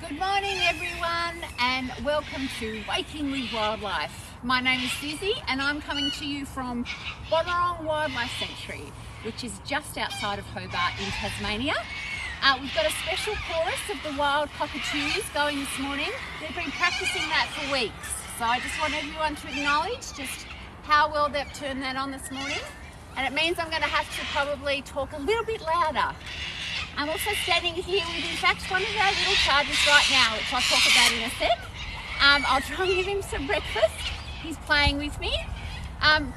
Good morning everyone and welcome to Waking with Wildlife. My name is Susie and I'm coming to you from Kangaroo Wildlife Sanctuary, which is just outside of Hobart in Tasmania. We've got a special chorus of the wild cockatoos going this morning. They've been practicing that for weeks, so I just want everyone to acknowledge just how well they've turned that on this morning. And it means I'm going to have to probably talk a little bit louder. I'm also standing here with, in fact, one of our little charges right now, which I'll talk about in a sec. I'll try and give him some breakfast. He's playing with me.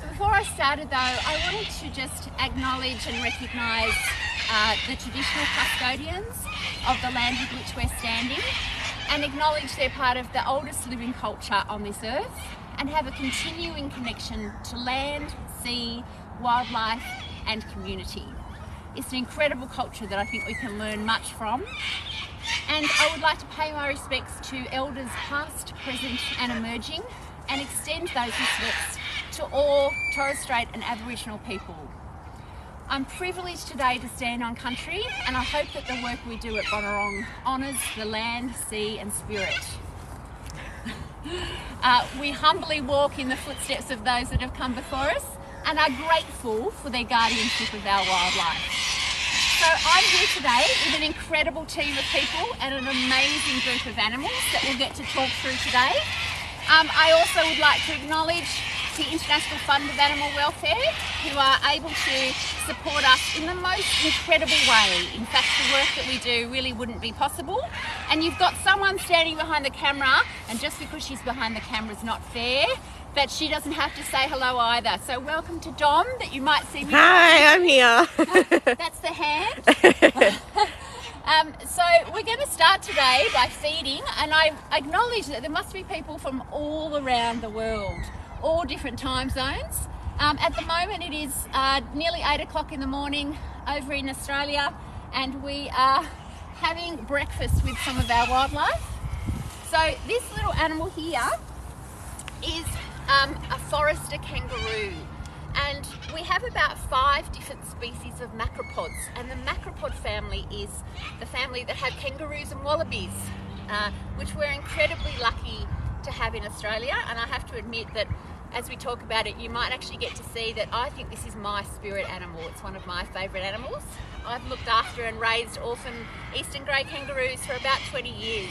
Before I started though, I wanted to just acknowledge and recognise the traditional custodians of the land with which we're standing and acknowledge they're part of the oldest living culture on this earth and have a continuing connection to land, sea, wildlife and community. It's an incredible culture that I think we can learn much from. And I would like to pay my respects to elders past, present and emerging and extend those respects to all Torres Strait and Aboriginal people. I'm privileged today to stand on country and I hope that the work we do at Kangaroo honours the land, sea and spirit. We humbly walk in the footsteps of those that have come before us and are grateful for their guardianship of our wildlife. So I'm here today with an incredible team of people and an amazing group of animals that we'll get to talk through today. I also would like to acknowledge the International Fund of Animal Welfare, who are able to support us in the most incredible way. In fact, the work that we do really wouldn't be possible. And you've got someone standing behind the camera, and just because she's behind the camera is not fair, but she doesn't have to say hello either. So welcome to Dom, that you might see me. Hi, I'm here. That's the hand. So we're going to start today by feeding, and I acknowledge that there must be people from all around the world, all different time zones. At the moment it is nearly 8 o'clock in the morning over in Australia, and we are having breakfast with some of our wildlife. So this little animal here is a forester kangaroo, and we have about 5 different species of macropods, and the macropod family is the family that have kangaroos and wallabies, which we're incredibly lucky to have in Australia. And I have to admit that as we talk about it, you might actually get to see that I think this is my spirit animal. It's one of my favourite animals. I've looked after and raised orphan eastern grey kangaroos for about 20 years.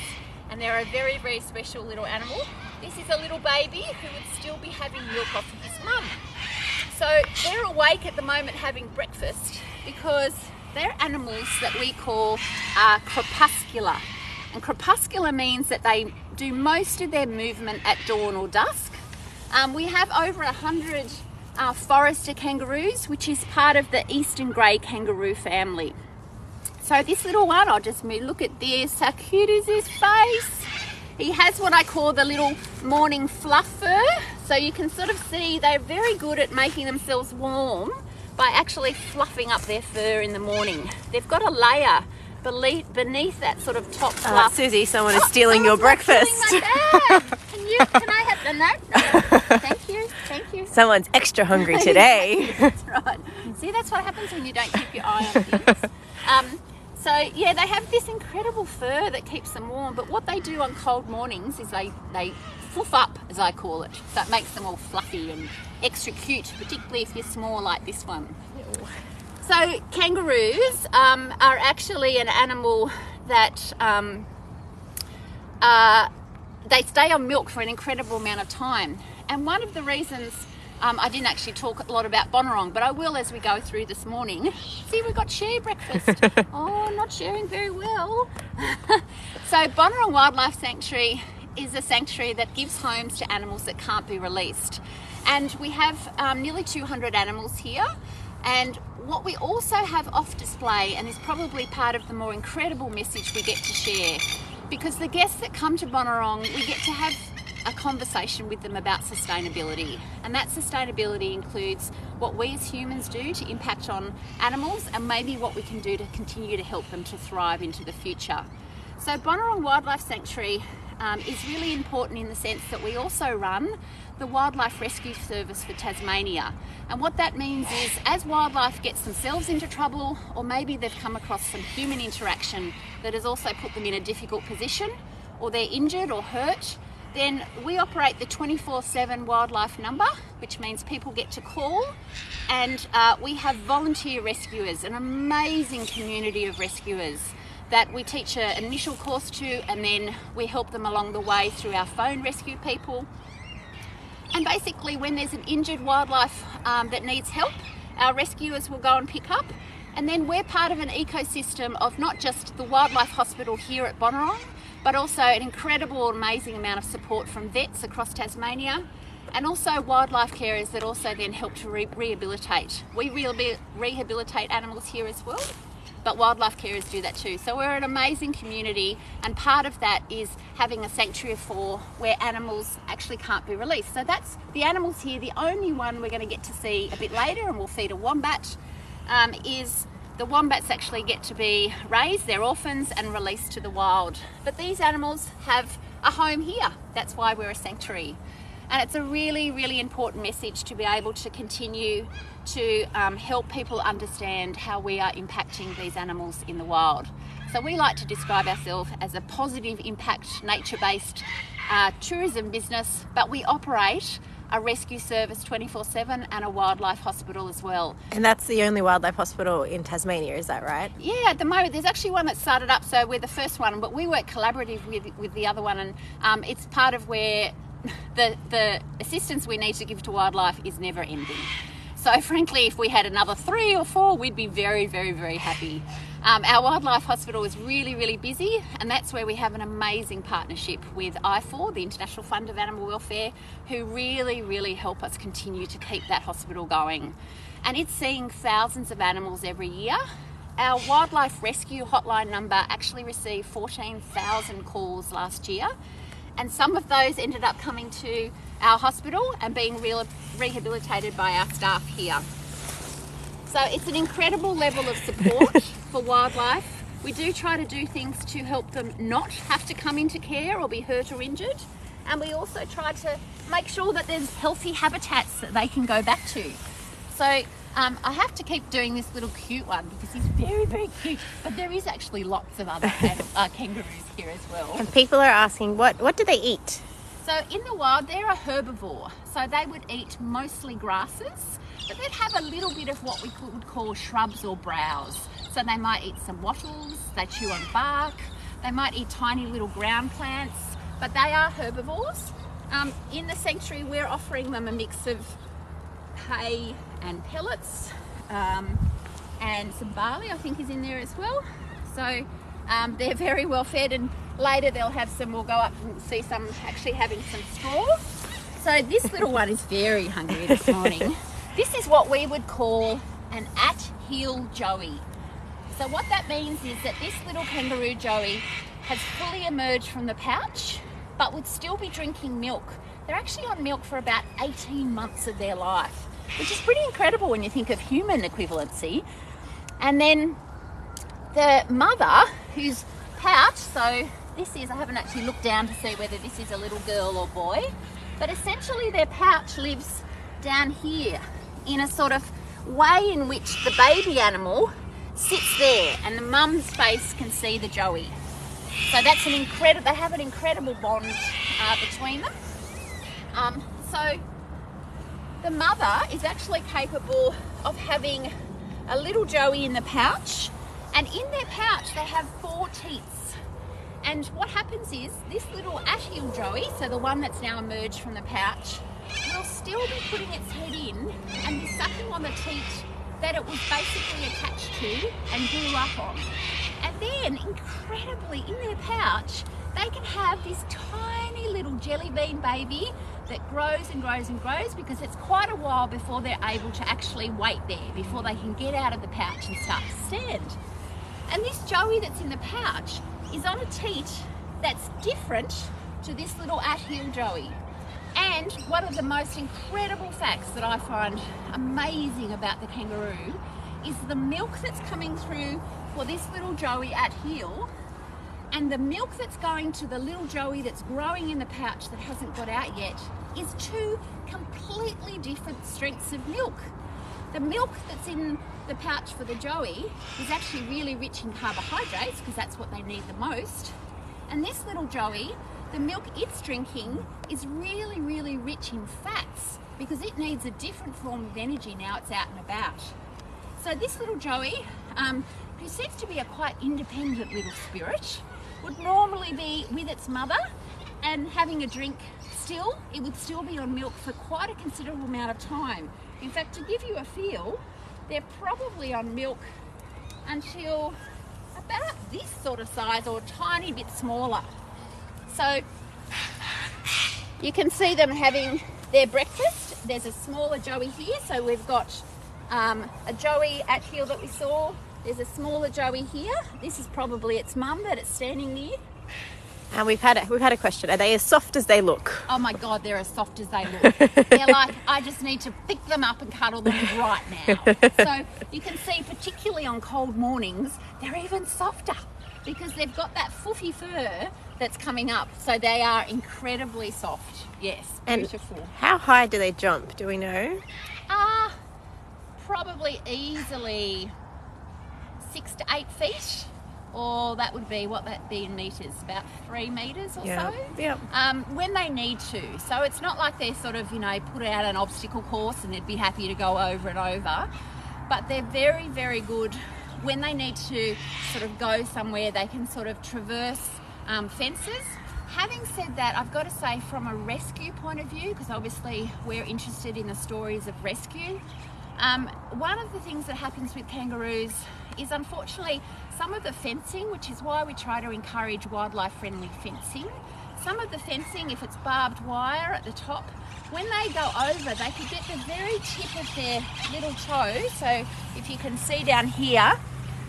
And they're a very, very special little animal. This is a little baby who would still be having milk off of his mum. So they're awake at the moment having breakfast because they're animals that we call crepuscular. And crepuscular means that they do most of their movement at dawn or dusk. We have over 100 forester kangaroos, which is part of the eastern grey kangaroo family. So this little one, I'll just move, look at this, how cute is his face? He has what I call the little morning fluff fur. So you can sort of see they're very good at making themselves warm by actually fluffing up their fur in the morning. They've got a layer beneath that sort of top fluff. Susie, someone is stealing your breakfast. Stealing my bag. Can I have the note? No. Thank you. Someone's extra hungry today. That's right. See, that's what happens when you don't keep your eye on things. So yeah, they have this incredible fur that keeps them warm, but what they do on cold mornings is they fluff up, as I call it. So it makes them all fluffy and extra cute, particularly if you're small like this one. So kangaroos are actually an animal that they stay on milk for an incredible amount of time. And one of the reasons I didn't actually talk a lot about Kangaroo, but I will as we go through this morning. See, we've got share breakfast. Oh, not sharing very well. So Kangaroo Wildlife Sanctuary is a sanctuary that gives homes to animals that can't be released. And we have nearly 200 animals here. And what we also have off display, and is probably part of the more incredible message we get to share, because the guests that come to Kangaroo, we get to have a conversation with them about sustainability, and that sustainability includes what we as humans do to impact on animals and maybe what we can do to continue to help them to thrive into the future. So Kangaroo Wildlife Sanctuary is really important in the sense that we also run the Wildlife Rescue Service for Tasmania. And what that means is as wildlife gets themselves into trouble, or maybe they've come across some human interaction that has also put them in a difficult position, or they're injured or hurt, then we operate the 24/7 wildlife number, which means people get to call, and we have volunteer rescuers, an amazing community of rescuers that we teach an initial course to, and then we help them along the way through our phone rescue people. And basically when there's an injured wildlife that needs help, our rescuers will go and pick up, and then we're part of an ecosystem of not just the wildlife hospital here at Bonorong, but also an incredible, amazing amount of support from vets across Tasmania, and also wildlife carers that also then help to rehabilitate. We rehabilitate animals here as well, but wildlife carers do that too. So we're an amazing community, and part of that is having a sanctuary for where animals actually can't be released. So that's the animals here. The only one we're going to get to see a bit later, and we'll feed a wombat, is the wombats actually get to be raised, they're orphans, and released to the wild. But these animals have a home here. That's why we're a sanctuary. And it's a really, really important message to be able to continue to help people understand how we are impacting these animals in the wild. So we like to describe ourselves as a positive impact, nature-based tourism business, but we operate a rescue service 24/7 and a wildlife hospital as well. And that's the only wildlife hospital in Tasmania, is that right? Yeah, at the moment there's actually one that started up, so we're the first one, but we work collaborative with the other one, and it's part of where the assistance we need to give to wildlife is never ending. So frankly, if we had another 3 or 4, we'd be very, very, very happy. Our wildlife hospital is really, really busy, and that's where we have an amazing partnership with IFAW, the International Fund of Animal Welfare, who really, really help us continue to keep that hospital going. And it's seeing thousands of animals every year. Our wildlife rescue hotline number actually received 14,000 calls last year, and some of those ended up coming to our hospital and being rehabilitated by our staff here. So it's an incredible level of support for wildlife. We do try to do things to help them not have to come into care or be hurt or injured, and we also try to make sure that there's healthy habitats that they can go back to. So I have to keep doing this little cute one because he's very, very cute, but there is actually lots of other kangaroos here as well. And people are asking, what do they eat? So in the wild, they're a herbivore. So they would eat mostly grasses, but they'd have a little bit of what we would call shrubs or browse. So they might eat some wattles, they chew on bark, they might eat tiny little ground plants, but they are herbivores. In the sanctuary, we're offering them a mix of hay and pellets, and some barley I think is in there as well. So they're very well fed, and later they'll have some, we'll go up and see some actually having some straw. So this little one is very hungry this morning. This is what we would call an at-heel joey. So what that means is that this little kangaroo joey has fully emerged from the pouch, but would still be drinking milk. They're actually on milk for about 18 months of their life, which is pretty incredible when you think of human equivalency. And then the mother, who's pouch, so this is, I haven't actually looked down to see whether this is a little girl or boy, but essentially their pouch lives down here in a sort of way in which the baby animal sits there and the mum's face can see the joey. So that's an incredible, they have an incredible bond between them. So the mother is actually capable of having a little joey in the pouch, and in their pouch they have 4 teats. And what happens is this little at-heel joey, so the one that's now emerged from the pouch, will still be putting its head in and be sucking on the teat that it was basically attached to and grew up on. And then, incredibly, in their pouch, they can have this tiny little jelly bean baby that grows and grows and grows, because it's quite a while before they're able to actually wait there, before they can get out of the pouch and start to stand. And this joey that's in the pouch is on a teat that's different to this little at-heel joey. And one of the most incredible facts that I find amazing about the kangaroo is the milk that's coming through for this little joey at heel And the milk that's going to the little joey that's growing in the pouch that hasn't got out yet is two completely different strengths of milk. The milk that's in the pouch for the joey is actually really rich in carbohydrates because that's what they need the most. And this little joey, the milk it's drinking is really, really rich in fats because it needs a different form of energy now it's out and about. So this little joey, who seems to be a quite independent little spirit, would normally be with its mother and having a drink still. It would still be on milk for quite a considerable amount of time. In fact, to give you a feel, they're probably on milk until about this sort of size or a tiny bit smaller. So you can see them having their breakfast. There's a smaller joey here, so we've got a joey at heel that we saw. There's a smaller joey here. This is probably its mum that it's standing near. And we've had a question. Are they as soft as they look? Oh my God, they're as soft as they look. They're like, I just need to pick them up and cuddle them right now. So you can see, particularly on cold mornings, they're even softer because they've got that foofy fur that's coming up. So they are incredibly soft. Yes, beautiful. And how high do they jump? Do we know? Probably easily 6 to 8 feet. Or that would be, what that be in metres, about 3 metres or so. Yeah. When they need to. So it's not like they're sort of, put out an obstacle course and they'd be happy to go over and over. But they're very, very good when they need to sort of go somewhere. They can sort of traverse fences. Having said that, I've got to say, from a rescue point of view, because obviously we're interested in the stories of rescue, one of the things that happens with kangaroos is, unfortunately, some of the fencing, which is why we try to encourage wildlife-friendly fencing. Some of the fencing, if it's barbed wire at the top, when they go over, they could get the very tip of their little toe. So if you can see down here,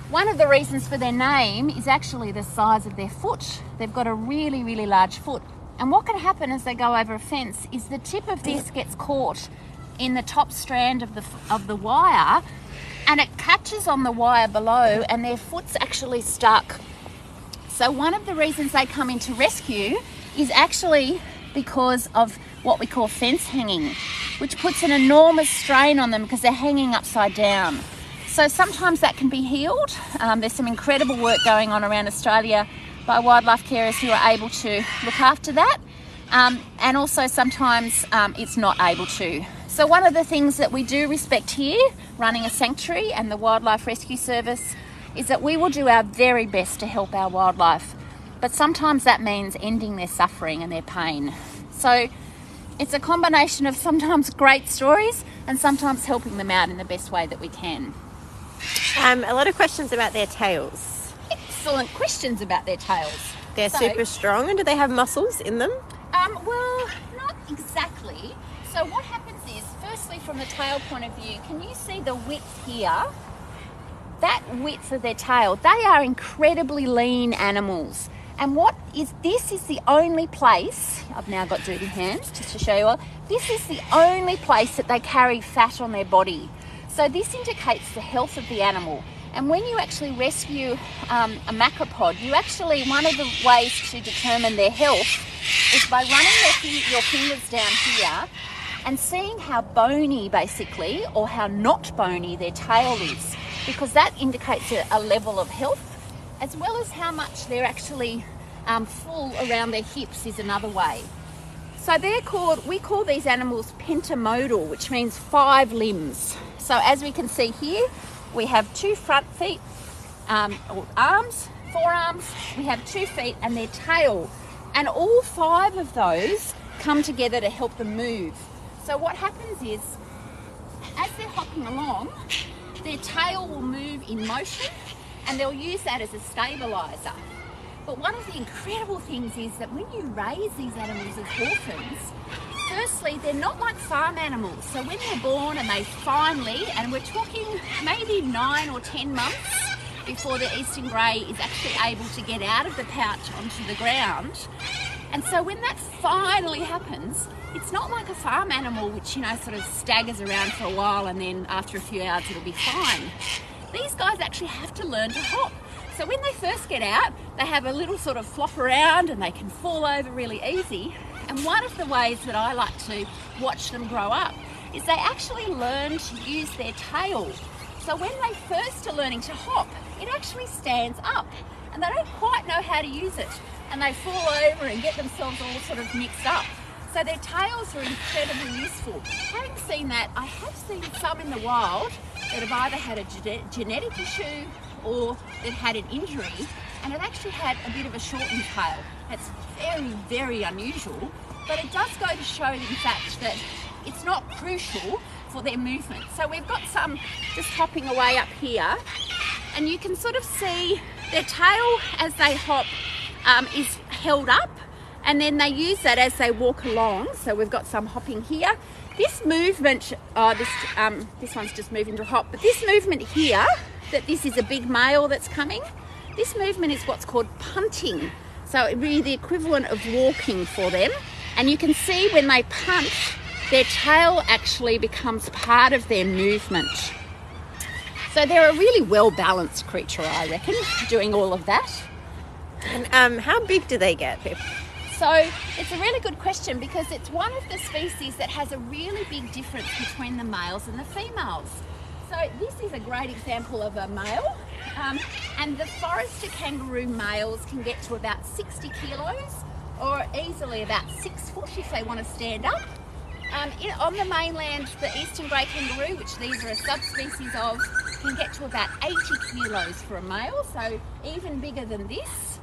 one of the reasons for their name is actually the size of their foot. They've got a really, really large foot. And what can happen as they go over a fence is the tip of this gets caught in the top strand of the wire, and it catches on the wire below and their foot's actually stuck. So one of the reasons they come into rescue is actually because of what we call fence hanging, which puts an enormous strain on them because they're hanging upside down. So sometimes that can be healed. There's some incredible work going on around Australia by wildlife carers who are able to look after that. And also sometimes it's not able to. So one of the things that we do respect here, running a sanctuary and the Wildlife Rescue Service, is that we will do our very best to help our wildlife. But sometimes that means ending their suffering and their pain. So it's a combination of sometimes great stories and sometimes helping them out in the best way that we can. A lot of questions about their tails. Excellent questions about their tails. They're super strong, and do they have muscles in them? Well, not exactly. So what happens is, firstly, from the tail point of view, can you see the width here? That width of their tail, they are incredibly lean animals. And this is the only place, I've now got dirty hands just to show you all, this is the only place that they carry fat on their body. So this indicates the health of the animal. And when you actually rescue a macropod, one of the ways to determine their health is by running your fingers down here and seeing how bony, basically, or how not bony their tail is, because that indicates a level of health, as well as how much they're actually full around their hips is another way. So we call these animals pentamodal, which means 5 limbs. So as we can see here, we have 2 front feet, or arms, forearms, we have 2 feet and their tail. And all 5 of those come together to help them move. So what happens is, as they're hopping along, their tail will move in motion and they'll use that as a stabiliser. But one of the incredible things is that when you raise these animals as orphans, firstly, they're not like farm animals. So when they're born and they finally, and we're talking maybe 9 or 10 months before the eastern grey is actually able to get out of the pouch onto the ground. And so when that finally happens, it's not like a farm animal which, sort of staggers around for a while and then after a few hours it'll be fine. These guys actually have to learn to hop. So when they first get out, they have a little sort of flop around and they can fall over really easy. And one of the ways that I like to watch them grow up is they actually learn to use their tail. So when they first are learning to hop, it actually stands up and they don't quite know how to use it. And they fall over and get themselves all sort of mixed up. So their tails are incredibly useful. Having seen that, I have seen some in the wild that have either had a genetic issue or they've had an injury and have actually had a bit of a shortened tail. It's very, very unusual, but it does go to show, in fact, that it's not crucial for their movement. So we've got some just hopping away up here, and you can sort of see their tail as they hop is held up, and then they use that as they walk along. So we've got some hopping here. This movement, this one's just moving to hop, but this movement here, that this is a big male that's coming, this movement is what's called punting. So it would be the equivalent of walking for them. And you can see when they punt, their tail actually becomes part of their movement. So they're a really well-balanced creature, I reckon, doing all of that. And how big do they get, Pip? So it's a really good question because it's one of the species that has a really big difference between the males and the females. So this is a great example of a male, and the forester kangaroo males can get to about 60 kilos or easily about 6 foot if they want to stand up. On the mainland, the eastern grey kangaroo, which these are a subspecies of, can get to about 80 kilos for a male, so even bigger than this.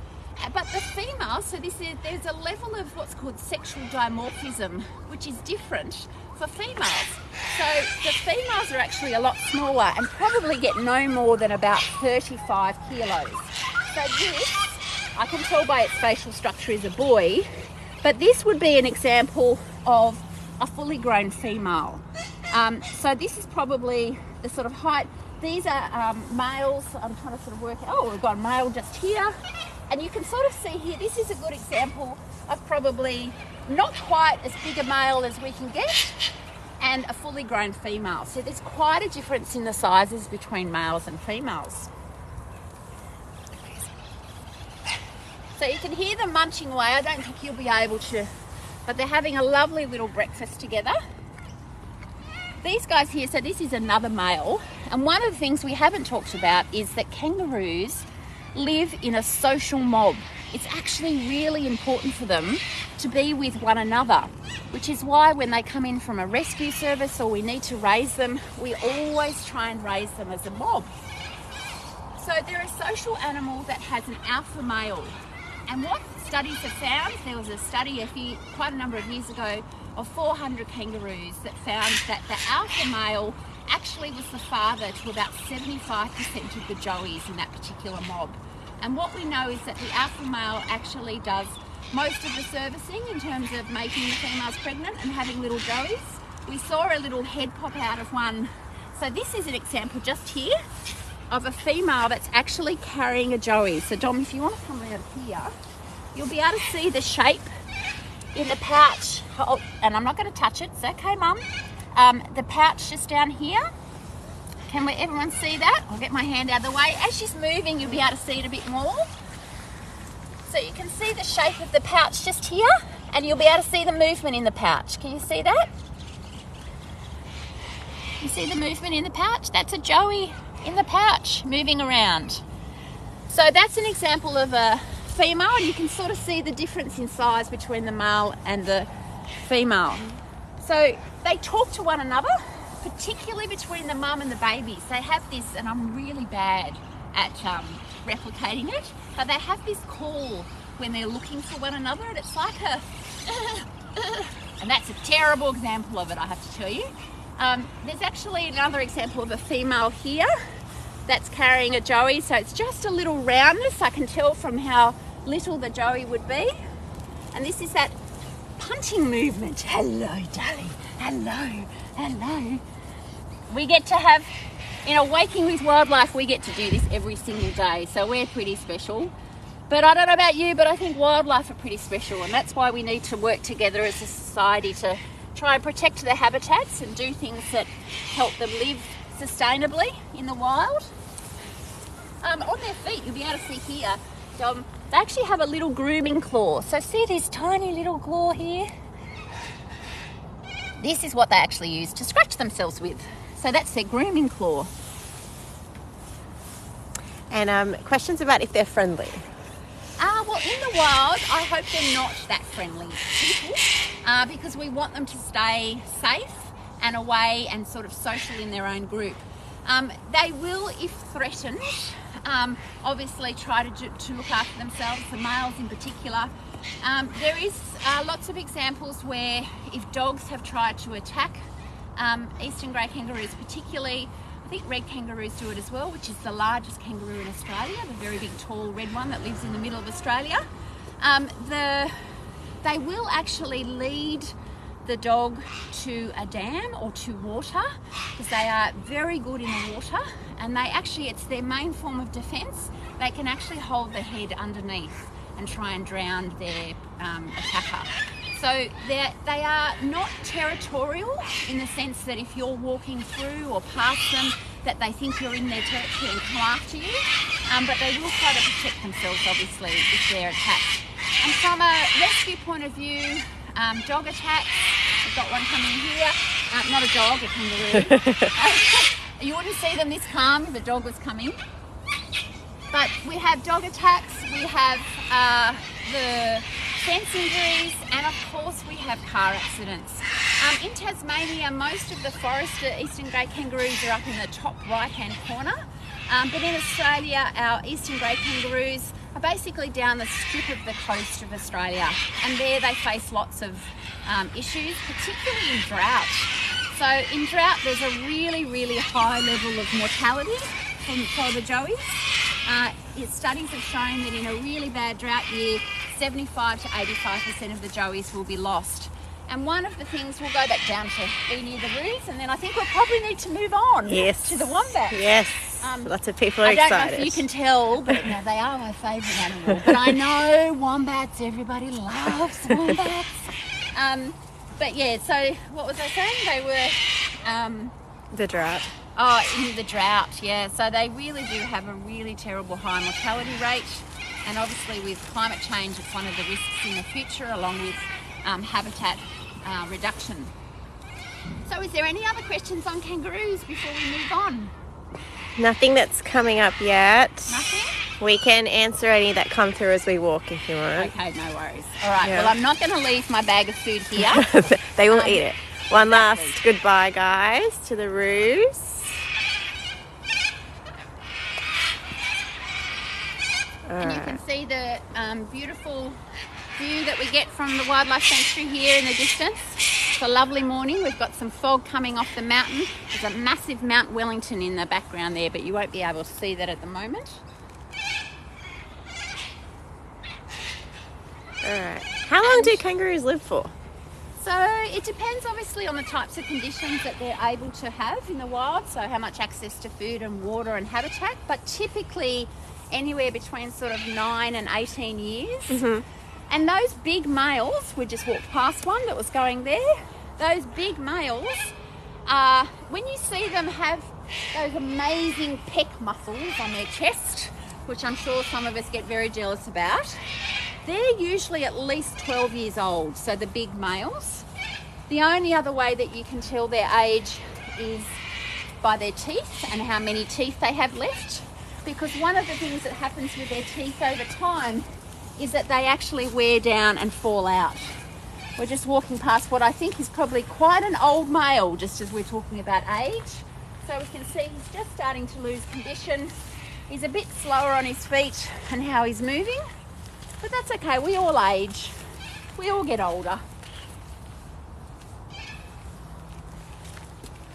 But the females, so there's a level of what's called sexual dimorphism, which is different for females. So the females are actually a lot smaller and probably get no more than about 35 kilos. So this, I can tell by its facial structure, is a boy, but this would be an example of a fully grown female. So this is probably the sort of height. These are males. I'm trying to sort of work out. Oh, we've got a male just here. And you can sort of see here, this is a good example of probably not quite as big a male as we can get and a fully grown female. So there's quite a difference in the sizes between males and females. So you can hear them munching away. I don't think you'll be able to, but they're having a lovely little breakfast together. These guys here, so this is another male. And one of the things we haven't talked about is that kangaroos live in a social mob. It's actually really important for them to be with one another, which is why when they come in from a rescue service or we need to raise them, we always try and raise them as a mob. So they're a social animal that has an alpha male. And what studies have found, there was a study quite a number of years ago of 400 kangaroos that found that the alpha male actually was the father to about 75% of the joeys in that particular mob. And what we know is that the alpha male actually does most of the servicing in terms of making the females pregnant and having little joeys. We saw a little head pop out of one. So this is an example just here of a female that's actually carrying a joey. So Dom, if you want to come around here, you'll be able to see the shape in the pouch. Oh, and I'm not going to touch it, it's okay, Mum. The pouch just down here. Can everyone see that? I'll get my hand out of the way. As she's moving, you'll be able to see it a bit more. So you can see the shape of the pouch just here, and you'll be able to see the movement in the pouch. Can you see that? You see the movement in the pouch? That's a joey in the pouch moving around. So that's an example of a female, and you can sort of see the difference in size between the male and the female. So they talk to one another, particularly between the mum and the babies. They have this, and I'm really bad at replicating it, but they have this call when they're looking for one another, and it's like a and that's a terrible example of it, I have to tell you. There's actually another example of a female here that's carrying a joey, so it's just a little roundness. I can tell from how little the joey would be. And this is that punting movement. Hello, darling. Hello, hello. We get to have, Waking with Wildlife, we get to do this every single day, so we're pretty special. But I don't know about you, but I think wildlife are pretty special, and that's why we need to work together as a society to try and protect their habitats and do things that help them live sustainably in the wild. On their feet, you'll be able to see here, They actually have a little grooming claw. So see this tiny little claw here? This is what they actually use to scratch themselves with. So that's their grooming claw. And questions about if they're friendly. Well, in the wild, I hope they're not that friendly to people because we want them to stay safe and away and sort of social in their own group. They will, if threatened, obviously try to look after themselves, the males in particular. There is lots of examples where if dogs have tried to attack eastern grey kangaroos particularly, I think red kangaroos do it as well, which is the largest kangaroo in Australia, the very big tall red one that lives in the middle of Australia. They will actually lead the dog to a dam or to water because they are very good in the water, and it's their main form of defence. They can actually hold the head underneath and try and drown their attacker. So they are not territorial in the sense that if you're walking through or past them that they think you're in their territory and come after you, but they will try to protect themselves obviously if they're attacked. And from a rescue point of view, dog attacks, we've got one coming here, not a dog, a kangaroo. You wouldn't see them this calm if a dog was coming. But we have dog attacks, we have the fence injuries, and of course we have car accidents. In Tasmania, most of the forested eastern grey kangaroos are up in the top right-hand corner, but in Australia, our eastern grey kangaroos are basically down the strip of the coast of Australia, and there they face lots of issues, particularly in drought. So in drought, there's a really, really high level of mortality for the joeys. Studies have shown that in a really bad drought year, 75 to 85% of the joeys will be lost. And one of the things, we'll go back down to be near the roos, and then I think we'll probably need to move on to the wombat. Yes, lots of people are excited. I don't know if you can tell, but no, they are my favourite animal. But I know wombats, everybody loves wombats. But yeah, so what was I saying? They were... the drought. Oh, in the drought, yeah. So they really do have a really terrible high mortality rate. And obviously with climate change, it's one of the risks in the future, along with habitat reduction. So is there any other questions on kangaroos before we move on? Nothing that's coming up yet. Nothing? We can answer any that come through as we walk if you want. Okay, no worries. All right, well, I'm not going to leave my bag of food here. They will eat it. One last goodbye, guys, to the roos. And you can see the beautiful view that we get from the wildlife sanctuary here in the distance. It's a lovely morning. We've got some fog coming off the mountain. There's a massive Mount Wellington in the background there, but you won't be able to see that at the moment. Alright. How long do kangaroos live for? So it depends obviously on the types of conditions that they're able to have in the wild, so how much access to food and water and habitat, but typically anywhere between sort of 9 and 18 years. Mm-hmm. And those big males, we just walked past one that was going there, those big males, when you see them have those amazing pec muscles on their chest, which I'm sure some of us get very jealous about, they're usually at least 12 years old, so the big males. The only other way that you can tell their age is by their teeth and how many teeth they have left, because one of the things that happens with their teeth over time is that they actually wear down and fall out. We're just walking past what I think is probably quite an old male, just as we're talking about age. So we can see he's just starting to lose condition. He's a bit slower on his feet and how he's moving. But that's okay, we all age. We all get older.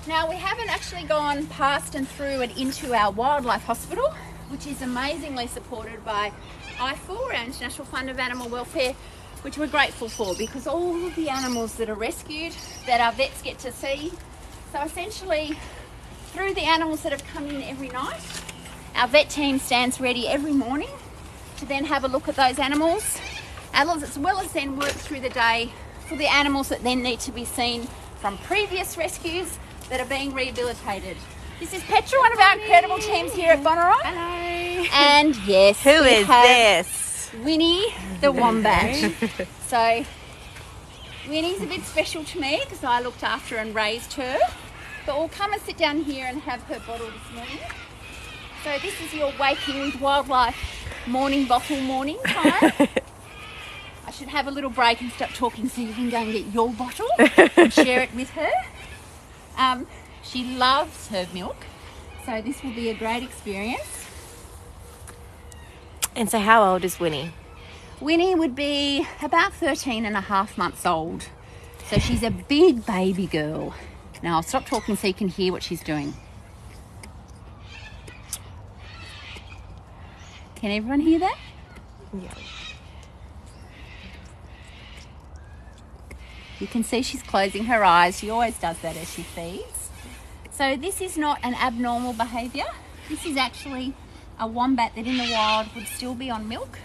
Now, we haven't actually gone past and through and into our wildlife hospital, which is amazingly supported by IFAW, our International Fund of Animal Welfare, which we're grateful for, because all of the animals that are rescued that our vets get to see. So essentially, through the animals that have come in every night, our vet team stands ready every morning to then have a look at those animals, as well as then work through the day for the animals that then need to be seen from previous rescues that are being rehabilitated. This is Petra, one of our incredible teams here at Bonarai. Hello. And yes, Who we is have this? Winnie the Wombat. So Winnie's a bit special to me because I looked after and raised her. But we'll come and sit down here and have her bottle this morning. So this is your Waking with Wildlife morning bottle morning time. I should have a little break and stop talking so you can go and get your bottle and share it with her. She loves her milk, so this will be a great experience. And so how old is Winnie? Winnie would be about 13 and a half months old. So she's a big baby girl. Now I'll stop talking so you can hear what she's doing. Can everyone hear that? Yeah. You can see she's closing her eyes. She always does that as she feeds. So this is not an abnormal behaviour. This is actually a wombat that in the wild would still be on milk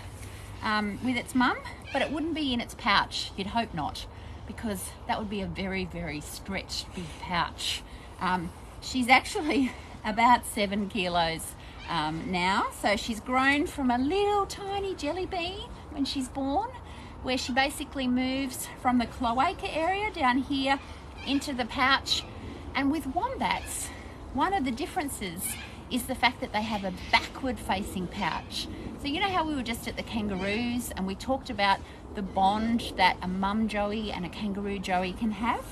with its mum, but it wouldn't be in its pouch. You'd hope not, because that would be a very, very stretched big pouch. She's actually about 7 kilos now. So she's grown from a little tiny jelly bean when she's born, where she basically moves from the cloaca area down here into the pouch. And with wombats, one of the differences is the fact that they have a backward facing pouch. So you know how we were just at the kangaroos and we talked about the bond that a mum joey and a kangaroo joey can have?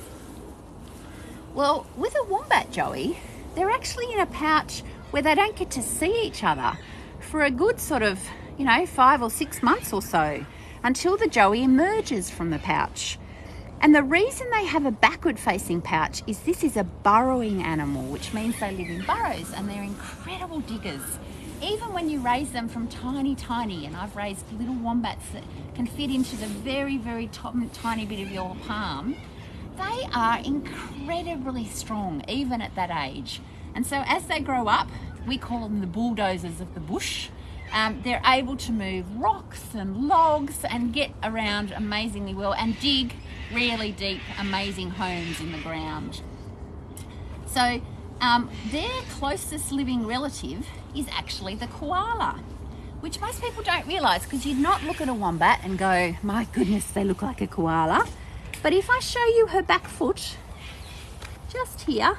Well, with a wombat joey, they're actually in a pouch where they don't get to see each other for a good sort of, 5 or 6 months or so, until the joey emerges from the pouch. And the reason they have a backward facing pouch is this is a burrowing animal, which means they live in burrows and they're incredible diggers. Even when you raise them from tiny, and I've raised little wombats that can fit into the very, very top, tiny bit of your palm, they are incredibly strong, even at that age. And so as they grow up, we call them the bulldozers of the bush. They're able to move rocks and logs and get around amazingly well and dig really deep, amazing homes in the ground. So their closest living relative is actually the koala, which most people don't realise, because you'd not look at a wombat and go, my goodness, they look like a koala. But if I show you her back foot, just here,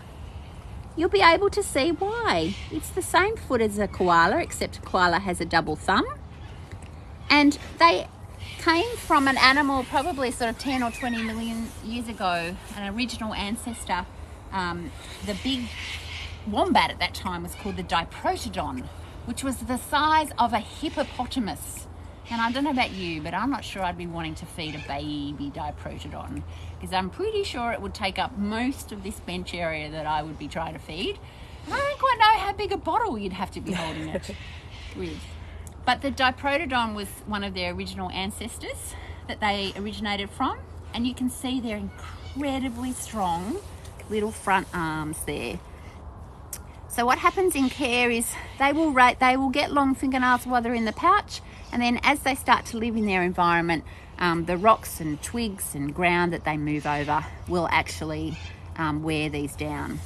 you'll be able to see why. It's the same foot as a koala, except a koala has a double thumb. And they came from an animal probably sort of 10 or 20 million years ago, an original ancestor. The big wombat at that time was called the diprotodon, which was the size of a hippopotamus. And I don't know about you, but I'm not sure I'd be wanting to feed a baby diprotodon, because I'm pretty sure it would take up most of this bench area that I would be trying to feed. And I don't quite know how big a bottle you'd have to be holding it with. But the diprotodon was one of their original ancestors that they originated from, and you can see their incredibly strong little front arms there. So what happens in care is they will get long fingernails while they're in the pouch, and then as they start to live in their environment, the rocks and twigs and ground that they move over will actually wear these down.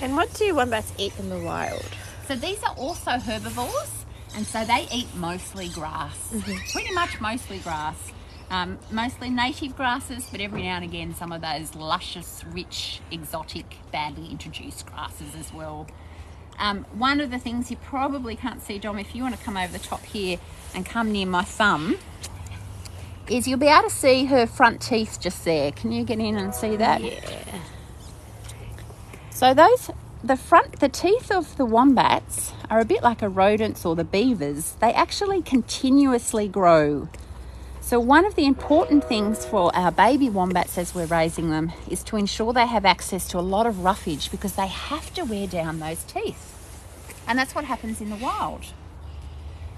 And what do wombats eat in the wild? So these are also herbivores, and so they eat mostly grass, pretty much mostly grass. Mostly native grasses, but every now and again some of those luscious, rich, exotic, badly introduced grasses as well. One of the things you probably can't see, Dom, if you want to come over the top here and come near my thumb, is you'll be able to see her front teeth just there. Can you get in and see that? Yeah. So the teeth of the wombats are a bit like a rodent's or the beavers. They actually continuously grow. So one of the important things for our baby wombats as we're raising them is to ensure they have access to a lot of roughage, because they have to wear down those teeth. And that's what happens in the wild.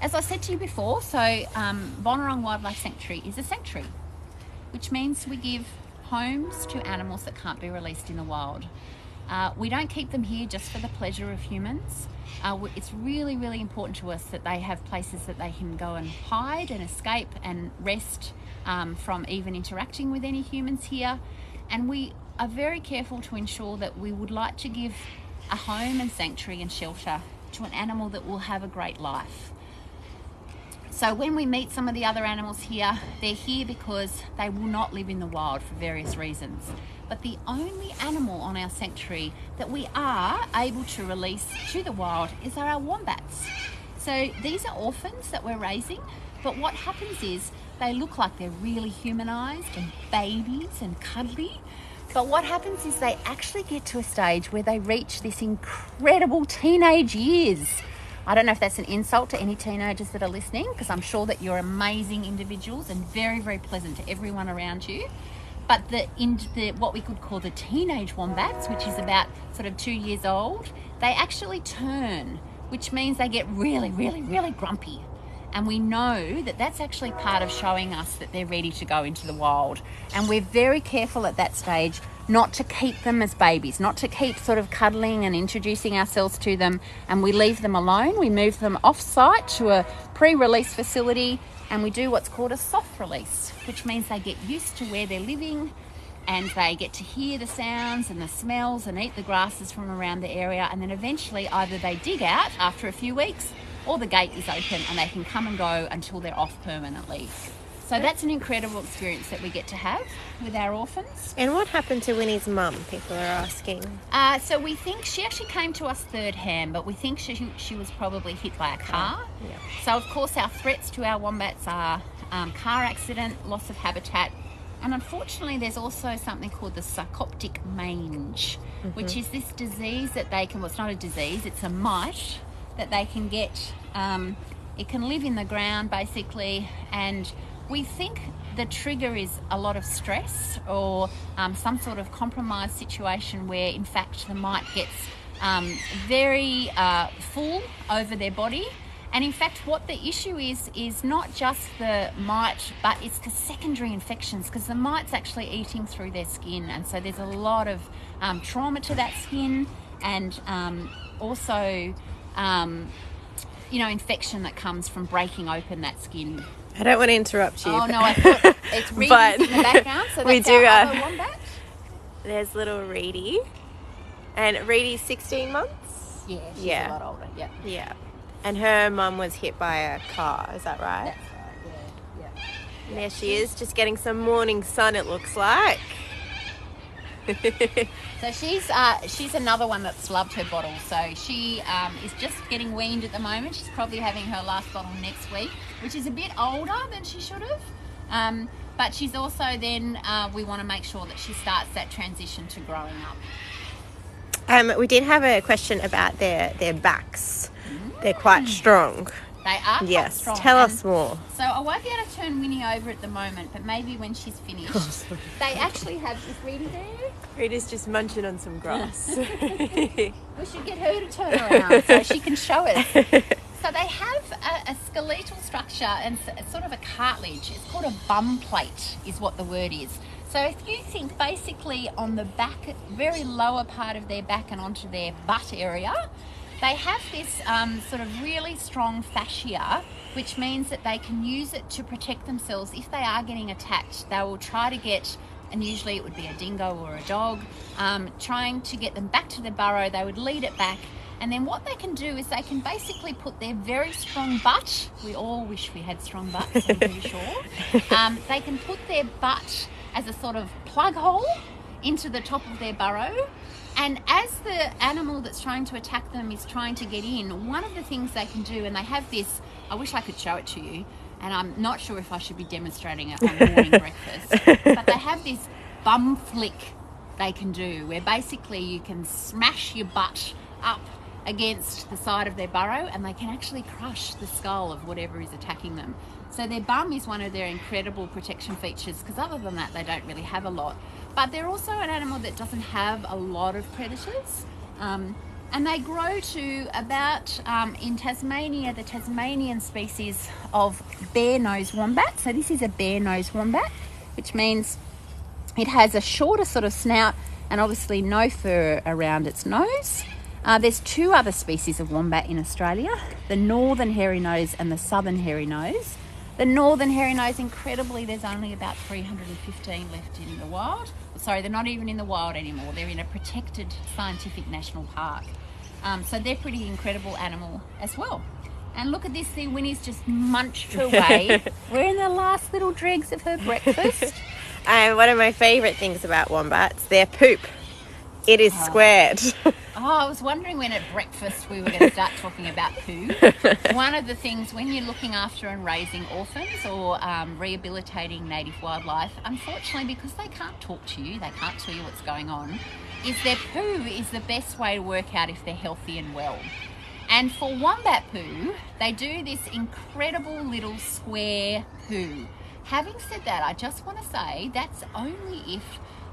As I said to you before, so Bonorong Wildlife Sanctuary is a sanctuary, which means we give homes to animals that can't be released in the wild. We don't keep them here just for the pleasure of humans. It's really, really important to us that they have places that they can go and hide and escape and rest from even interacting with any humans here. And we are very careful to ensure that we would like to give a home and sanctuary and shelter to an animal that will have a great life. So when we meet some of the other animals here, they're here because they will not live in the wild for various reasons. But the only animal on our sanctuary that we are able to release to the wild is our wombats. So these are orphans that we're raising, but what happens is they look like they're really humanized and babies and cuddly. But what happens is they actually get to a stage where they reach this incredible teenage years. I don't know if that's an insult to any teenagers that are listening, because I'm sure that you're amazing individuals and very, very pleasant to everyone around you. But what we could call the teenage wombats, which is about sort of 2 years old, they actually turn, which means they get really, really, really grumpy. And we know that that's actually part of showing us that they're ready to go into the wild. And we're very careful at that stage not to keep them as babies, not to keep sort of cuddling and introducing ourselves to them. And we leave them alone. We move them off-site to a pre-release facility, and we do what's called a soft release, which means they get used to where they're living and they get to hear the sounds and the smells and eat the grasses from around the area. And then eventually either they dig out after a few weeks, or the gate is open and they can come and go until they're off permanently. So that's an incredible experience that we get to have with our orphans. And what happened to Winnie's mum, people are asking? So we think she actually came to us third hand, but we think she was probably hit by a car. Yeah. So of course our threats to our wombats are car accident, loss of habitat, and unfortunately there's also something called the sarcoptic mange, which is this disease that they can, well, it's not a disease, it's a mite that they can get. It can live in the ground basically, and we think the trigger is a lot of stress or some sort of compromised situation where in fact the mite gets very full over their body. And in fact what the issue is not just the mite, but it's the secondary infections, because the mite's actually eating through their skin, and so there's a lot of trauma to that skin, and also infection that comes from breaking open that skin. I don't want to interrupt you. Oh no, I thought it's Reedy in the background, so that's we do, our other wombat. There's little Reedy, and Reedy's 16 months? Yeah, she's a lot older, yeah. Yeah. And her mum was hit by a car, is that right? That's right, yeah. And there she is, just getting some morning sun, it looks like. So she's another one that's loved her bottle. So she is just getting weaned at the moment. She's probably having her last bottle next week, which is a bit older than she should have. But she's also then, we want to make sure that she starts that transition to growing up. We did have a question about their backs. They're quite strong. They are quite strong. Tell us more. So I won't be able to turn Winnie over at the moment, but maybe when she's finished. They actually have, is Reedy there? Reedy's just munching on some grass. We should get her to turn around so she can show us. So they have a skeletal structure and sort of a cartilage. It's called a bum plate is what the word is. So if you think basically on the back, very lower part of their back and onto their butt area, they have this sort of really strong fascia, which means that they can use it to protect themselves. If they are getting attacked, they will try to get, and usually it would be a dingo or a dog, trying to get them back to the burrow. They would lead it back, and then what they can do is they can basically put their very strong butt, we all wish we had strong butts, I'm pretty sure, they can put their butt as a sort of plug hole into the top of their burrow. And as the animal that's trying to attack them is trying to get in, one of the things they can do, and they have this, I wish I could show it to you, and I'm not sure if I should be demonstrating it on morning breakfast, but they have this bum flick they can do, where basically you can smash your butt up against the side of their burrow and they can actually crush the skull of whatever is attacking them. So their bum is one of their incredible protection features, because other than that they don't really have a lot. But they're also an animal that doesn't have a lot of predators. And they grow to about, in Tasmania, the Tasmanian species of bare-nosed wombat. So this is a bare-nosed wombat, which means it has a shorter sort of snout and obviously no fur around its nose. There's two other species of wombat in Australia, the northern hairy nose and the southern hairy nose. The northern hairy nose, incredibly, there's only about 315 left in the wild. Sorry, they're not even in the wild anymore. They're in a protected scientific national park. So they're pretty incredible animal as well. And look at this thing, Winnie's just munched away. We're in the last little dregs of her breakfast. And one of my favourite things about wombats, their poop. It is squared. I was wondering when at breakfast we were going to start talking about poo. One of the things when you're looking after and raising orphans or rehabilitating native wildlife, unfortunately because they can't talk to you, they can't tell you what's going on, is their poo is the best way to work out if they're healthy and well. And for wombat poo, they do this incredible little square poo. Having said that, I just want to say that's only if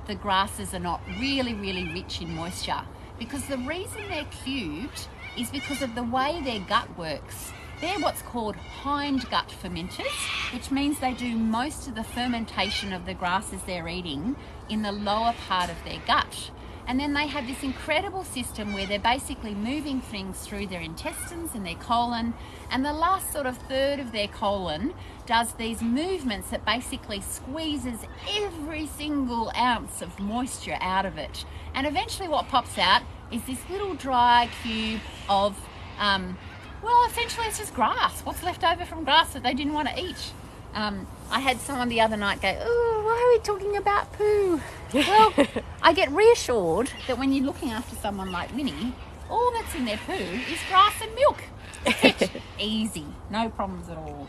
the grasses are not really, really rich in moisture. Because the reason they're cubed is because of the way their gut works. They're what's called hind gut fermenters, which means they do most of the fermentation of the grasses they're eating in the lower part of their gut. And then they have this incredible system where they're basically moving things through their intestines and their colon, and the last sort of third of their colon does these movements that basically squeezes every single ounce of moisture out of it. And eventually what pops out is this little dry cube of, well, essentially it's just grass, what's left over from grass that they didn't want to eat. I had someone the other night go, oh, why are we talking about poo? Well, I get reassured that when you're looking after someone like Winnie, all that's in their poo is grass and milk. That's it. Easy, no problems at all.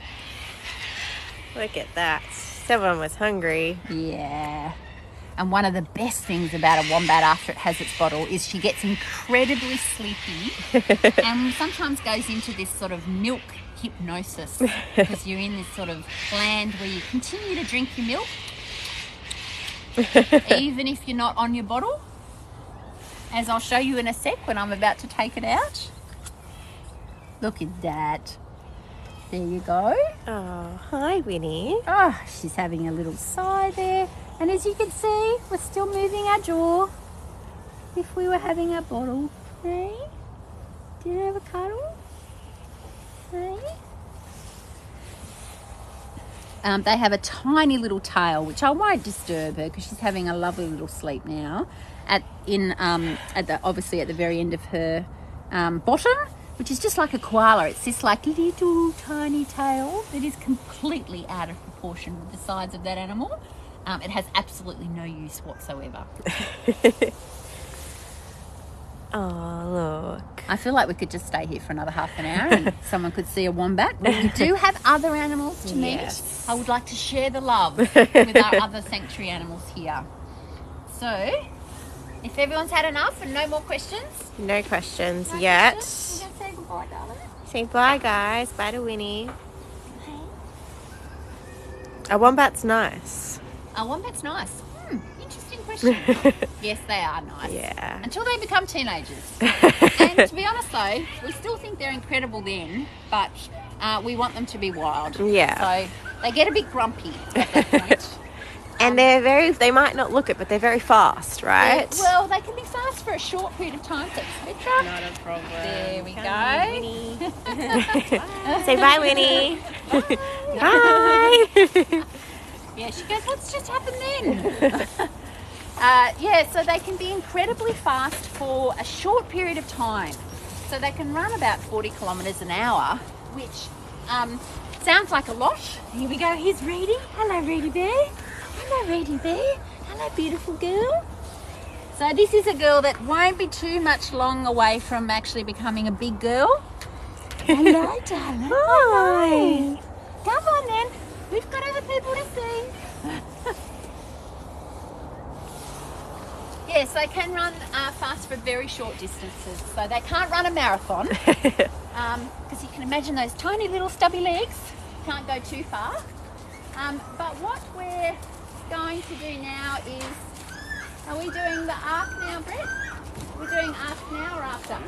Look at that. Someone was hungry. Yeah. And one of the best things about a wombat after it has its bottle is she gets incredibly sleepy and sometimes goes into this sort of milk hypnosis because you're in this sort of land where you continue to drink your milk even if you're not on your bottle, as I'll show you in a sec when I'm about to take it out. Look at that. There you go. Oh, hi Winnie. Oh, she's having a little sigh there. And as you can see, we're still moving our jaw. If we were having a bottle, hey? Do you have a cuddle? Hey? They have a tiny little tail, which I won't disturb her because she's having a lovely little sleep now. Obviously at the very end of her bottom, which is just like a koala. It's this like little tiny tail that is completely out of proportion with the size of that animal. It has absolutely no use whatsoever. Oh, look. I feel like we could just stay here for another half an hour and someone could see a wombat. But we do have other animals to meet. I would like to share the love with our other sanctuary animals here. So, if everyone's had enough and no more questions? No questions yet. Questions? We're going to say goodbye, darling. Say bye, guys. Bye to Winnie. A wombat's nice. A wombat's nice. Interesting question. Yes, they are nice. Yeah. Until they become teenagers. And to be honest though, we still think they're incredible then, but we want them to be wild. Yeah. So they get a bit grumpy at that point. And they might not look it, but they're very fast, right? Well, they can be fast for a short period of time. So, Petra. Not a problem. There we Come go. on, Winnie. Say bye, Winnie. Bye. Yeah, she goes, what's just happened then? So they can be incredibly fast for a short period of time. So they can run about 40 kilometres an hour, which sounds like a lot. Here we go, here's Reedy. Hello, Reedy Bear. Hello, Reedy Bear. Hello, beautiful girl. So this is a girl that won't be too much long away from actually becoming a big girl. Hello, darling. Hi. Come on then. We've got other people to see. Yes, they can run fast for very short distances. So they can't run a marathon because you can imagine those tiny little stubby legs. Can't go too far. But what we're going to do now is, are we doing the arc now, Brett? We're doing arc now or after?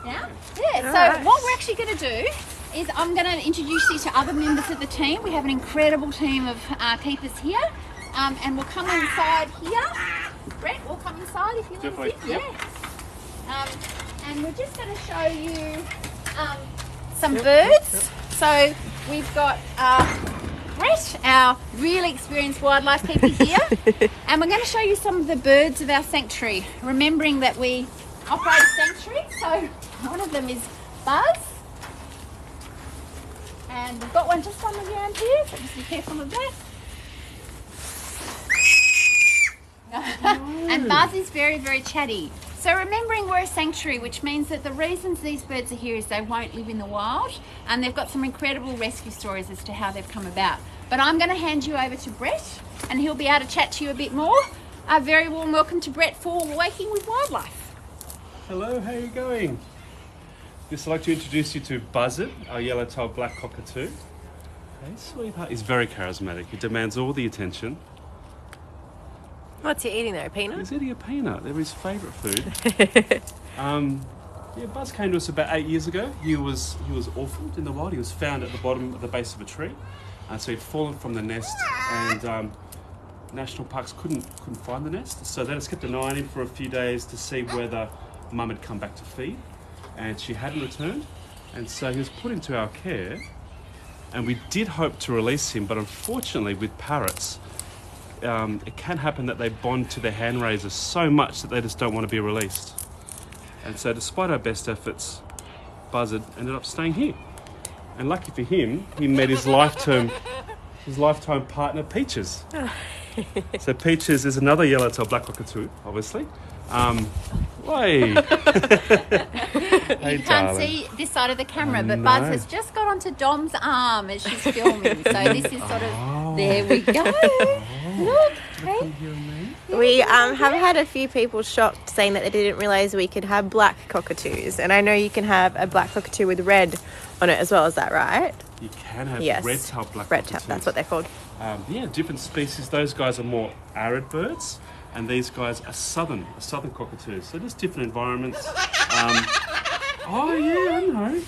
Now? Yeah, so what we're actually going to do is I'm going to introduce you to other members of the team. We have an incredible team of keepers here. And we'll come inside here. Brett, we'll come inside if you want to sit. Yeah. And we're just going to show you some birds. So we've got Brett, our really experienced wildlife keeper here. And we're going to show you some of the birds of our sanctuary, remembering that we operate a sanctuary. So one of them is Buzz. And we've got one just on the ground here, so just be careful of that. And Buzz is very, very chatty. So remembering we're a sanctuary, which means that the reasons these birds are here is they won't live in the wild, and they've got some incredible rescue stories as to how they've come about. But I'm going to hand you over to Brett, and he'll be able to chat to you a bit more. A very warm welcome to Brett for Waking with Wildlife. Hello, how are you going? Just like to introduce you to Buzzard, our yellow-tailed black cockatoo. Hey, sweetheart. He's very charismatic. He demands all the attention. What's he eating there, a peanut? He's eating a peanut. They're his favourite food. Buzz came to us about 8 years ago. He was orphaned in the wild. He was found at the bottom of the base of a tree. So he'd fallen from the nest, and national parks couldn't find the nest. So they just kept an eye on him for a few days to see whether Mum had come back to feed, and she hadn't returned. And so he was put into our care, and we did hope to release him, but unfortunately with parrots, it can happen that they bond to their hand raisers so much that they just don't want to be released. And so despite our best efforts, Buzzard ended up staying here. And lucky for him, he met his lifetime partner, Peaches. So Peaches is another yellow-tailed black cockatoo, obviously. Hey, You can't see this side of the camera, but Buzz has just got onto Dom's arm as she's filming. So this is sort of, there we go. Look, hey. We have had a few people shocked saying that they didn't realise we could have black cockatoos. And I know you can have a black cockatoo with red on it as well, is that right? You can have Yes. red-tailed black Red-tailed, cockatoos. that's what they're called. Different species. Those guys are more arid birds, and these guys are southern cockatoos. So just different environments. I know.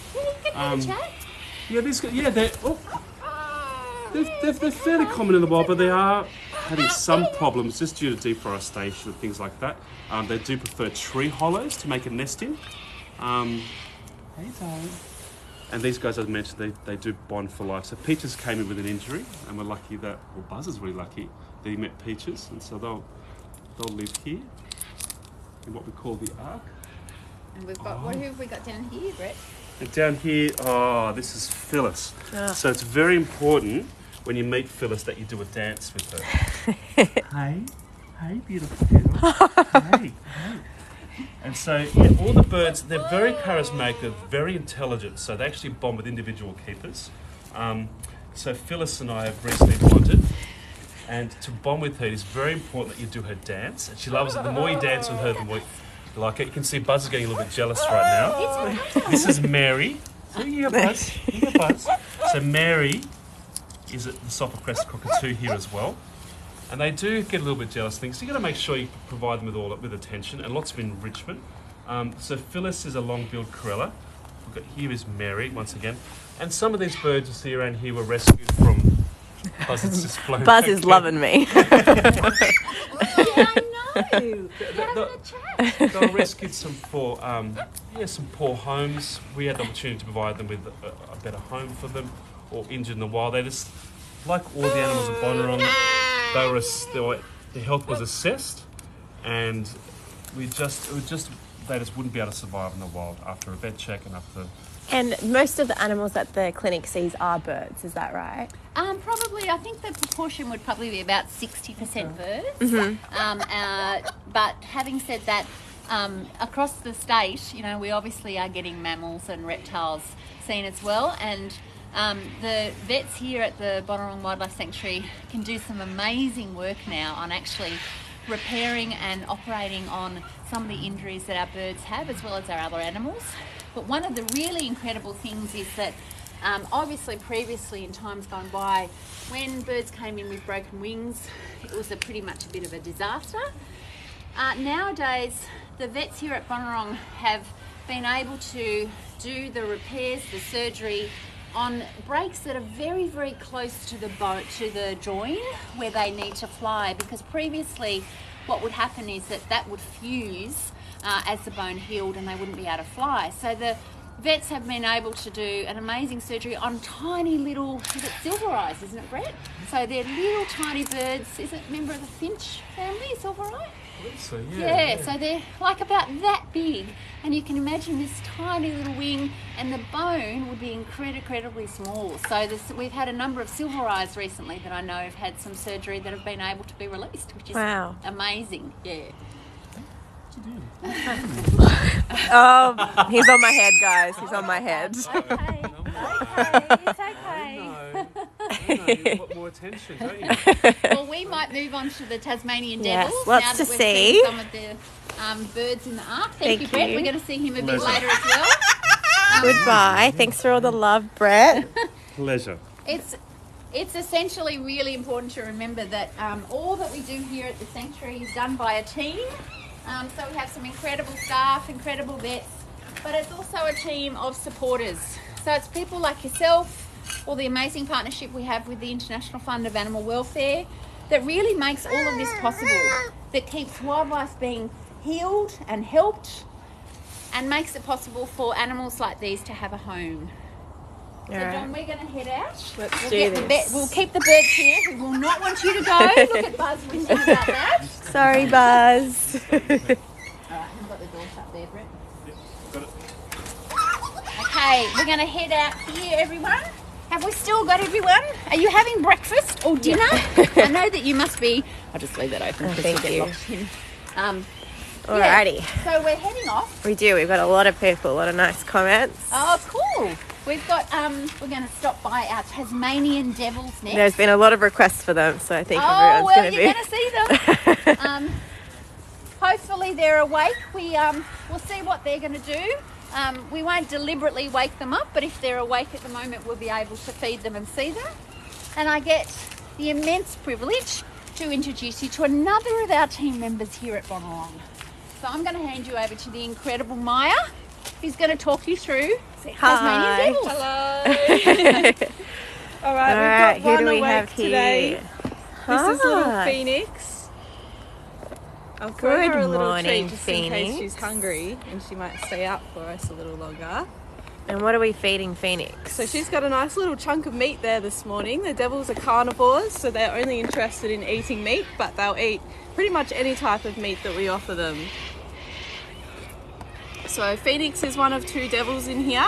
These guys, they're fairly common in the wild, but they are having some problems just due to deforestation and things like that. They do prefer tree hollows to make a nest in. Hey, darling. And these guys, as I mentioned, they do bond for life. So Peaches came in with an injury, and we're lucky that, well, Buzz is really lucky that he met Peaches, and so they'll live here in what we call the ark. And we've got, what have we got down here, Brett? And down here, this is Phyllis. Oh. So it's very important when you meet Phyllis that you do a dance with her. Hey, beautiful girl. hey. And so, all the birds, they're very charismatic, they're very intelligent, so they actually bond with individual keepers. So Phyllis and I have recently bonded, and to bond with her, it is very important that you do her dance, and she loves it. The more you dance with her, the more you like it. You can see Buzz is getting a little bit jealous right now. This is Mary. So here, Buzz. Here, Buzz. So Mary is the soft-crested cockatoo here as well. And they do get a little bit jealous things. So you've got to make sure you provide them with attention and lots of enrichment. So Phyllis is a long-billed corella. We've got, here is Mary, once again. And some of these birds you see around here were rescued from... Buzz is just flown Buzz back is there. loving me. I know. Having a chat. They were rescued some poor homes. We had the opportunity to provide them with a better home for them, or injured in the wild. They just, like all the animals of Bonnarong, their health was assessed, and they just wouldn't be able to survive in the wild after a vet check and after. And most of the animals that the clinic sees are birds, is that right? Probably, I think the proportion would probably be about 60% birds. But having said that, across the state, we obviously are getting mammals and reptiles seen as well. And the vets here at the Bonnarong Wildlife Sanctuary can do some amazing work now on actually repairing and operating on some of the injuries that our birds have, as well as our other animals. But one of the really incredible things is that obviously previously in times gone by, when birds came in with broken wings, it was pretty much a bit of a disaster. Nowadays, the vets here at Bonnarong have been able to do the repairs, the surgery on breaks that are very, very close to the join where they need to fly, because previously what would happen is that would fuse as the bone healed and they wouldn't be able to fly. So vets have been able to do an amazing surgery on tiny little, is it silver eyes, isn't it, Brett? So they're little tiny birds. Is it a member of the finch family, silver eye? So, Yeah, so they're like about that big, and you can imagine this tiny little wing, and the bone would be incredibly small. So we've had a number of silver eyes recently that I know have had some surgery that have been able to be released, which is amazing. Yeah. Oh, he's on my head, guys. He's on my head. Okay, it's okay. You want more attention, don't you? Well, we might move on to the Tasmanian devils. Lots now to that we've see. seen some of the birds in the ark. Thank you, Brett. We're going to see him a bit later as well. Goodbye. Thanks for all the love, Brett. Pleasure. It's essentially really important to remember that all that we do here at the sanctuary is done by a team. So we have some incredible staff, incredible vets, but it's also a team of supporters. So it's people like yourself, or the amazing partnership we have with the International Fund of Animal Welfare that really makes all of this possible, that keeps wildlife being healed and helped and makes it possible for animals like these to have a home. So John, we're going to head out. Let's do this. We'll keep the birds here who will not want you to go. Look at Buzz whinging about that. Sorry, Buzz. All right, I've got the door shut there, Brett. Got it. Okay, we're going to head out here, everyone. Have we still got everyone? Are you having breakfast or dinner? I know that you must be. I'll just leave that open. Thank you. Yeah, Alrighty. so we're heading off. We do. We've got a lot of people, a lot of nice comments. Oh, cool. We've got, we're going to stop by our Tasmanian devils next. There's been a lot of requests for them, so I think Oh, everyone's well, going to you're be. going to see them. Hopefully they're awake. We'll see what they're going to do. We won't deliberately wake them up, but if they're awake at the moment, we'll be able to feed them and see them. And I get the immense privilege to introduce you to another of our team members here at Bonnelong. So I'm going to hand you over to the incredible Maya, who's going to talk you through Tasmanian devils. Hello. All right, we've got one awake today. This is little Phoenix. I'll throw her a little treat just in case she's hungry and she might stay up for us a little longer. And what are we feeding Phoenix? So she's got a nice little chunk of meat there this morning. The devils are carnivores, so they're only interested in eating meat, but they'll eat pretty much any type of meat that we offer them. So Phoenix is one of two devils in here.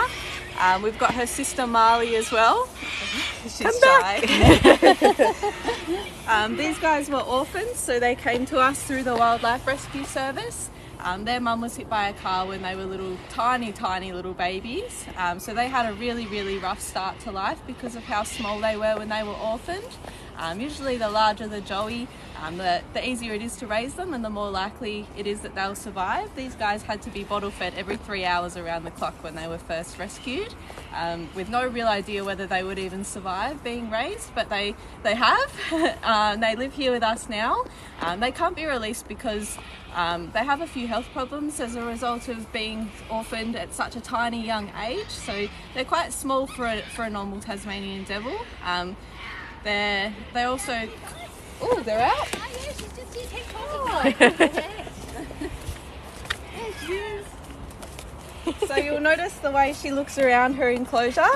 We've got her sister Marley as well. She's shy. These guys were orphans, so they came to us through the Wildlife Rescue Service. Their mum was hit by a car when they were little, tiny little babies. So they had a really rough start to life because of how small they were when they were orphaned. Usually the larger the joey, the easier it is to raise them and the more likely it is that they'll survive. These guys had to be bottle fed every 3 hours around the clock when they were first rescued, with no real idea whether they would even survive being raised, but they have. They live here with us now. They can't be released because they have a few health problems as a result of being orphaned at such a tiny young age, so they're quite small for a normal Tasmanian devil. They're also... Oh, they're out? Oh, yeah, she's just here talking. There she is. So you'll notice the way she looks around her enclosure.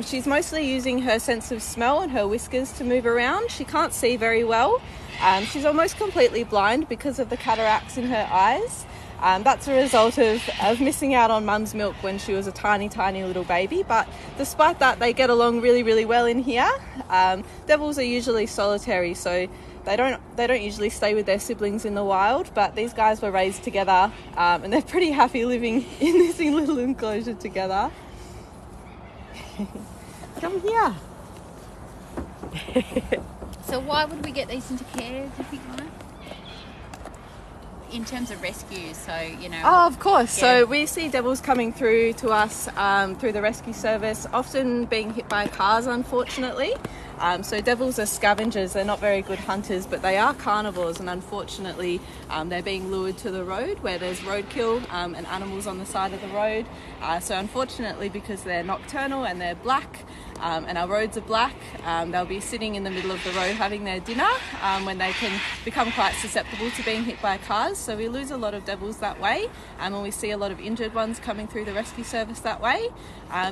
She's mostly using her sense of smell and her whiskers to move around. She can't see very well. She's almost completely blind because of the cataracts in her eyes. That's a result of missing out on mum's milk when she was a tiny little baby, but despite that they get along really well in here. Devils are usually solitary, so they don't usually stay with their siblings in the wild, but these guys were raised together, and they're pretty happy living in this little enclosure together. Come here. So why would we get these into care, do you think, Maya? In terms of rescues, so, you know... Oh, of course. Yeah. So we see devils coming through to us through the rescue service, often being hit by cars, unfortunately. So devils are scavengers. They're not very good hunters, but they are carnivores, and unfortunately they're being lured to the road where there's roadkill and animals on the side of the road. So unfortunately, because they're nocturnal and they're black, and our roads are black. They'll be sitting in the middle of the road having their dinner when they can become quite susceptible to being hit by cars. So we lose a lot of devils that way, and we see a lot of injured ones coming through the rescue service that way.